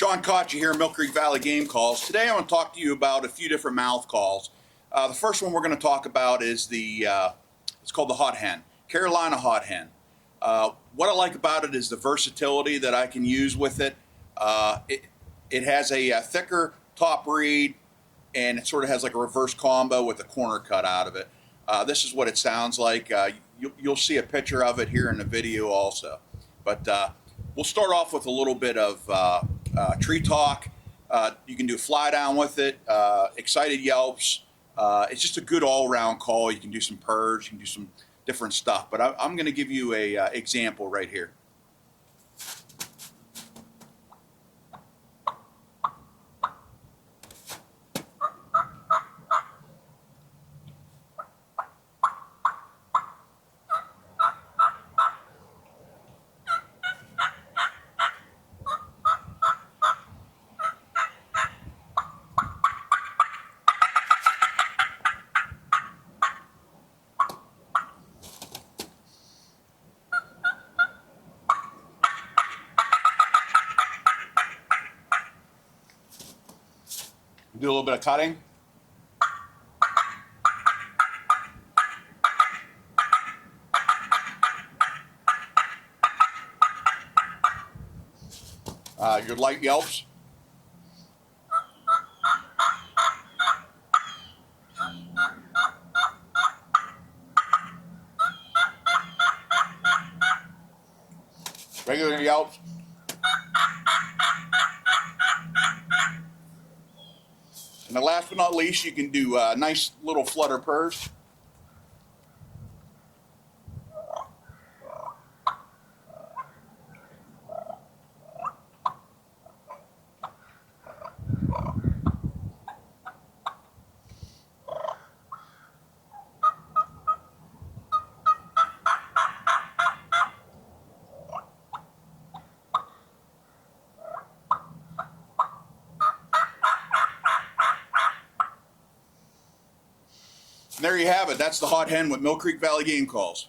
Shawn Kotchey here in Mill Creek Valley Game Calls. Today I want to talk to you about a few different mouth calls. The first one we're going to talk about is it's called the Hot Hen, Carolina Hot Hen. What I like about it is the versatility that I can use with it. It has a thicker top reed, and it sort of has like a reverse combo with a corner cut out of it. This is what it sounds like. You'll see a picture of it here in the video also. But we'll start off with a little bit of tree talk. You can do fly down with it, excited yelps. It's just a good all-around call. You can do some purrs, you can do some different stuff. But I'm going to give you a example right here. Do a little bit of cutting. Your light yelps. Regular yelps. And the last but not least, you can do nice little flutter purrs. And there you have it. That's the Hot Hen with Mill Creek Valley Game Calls.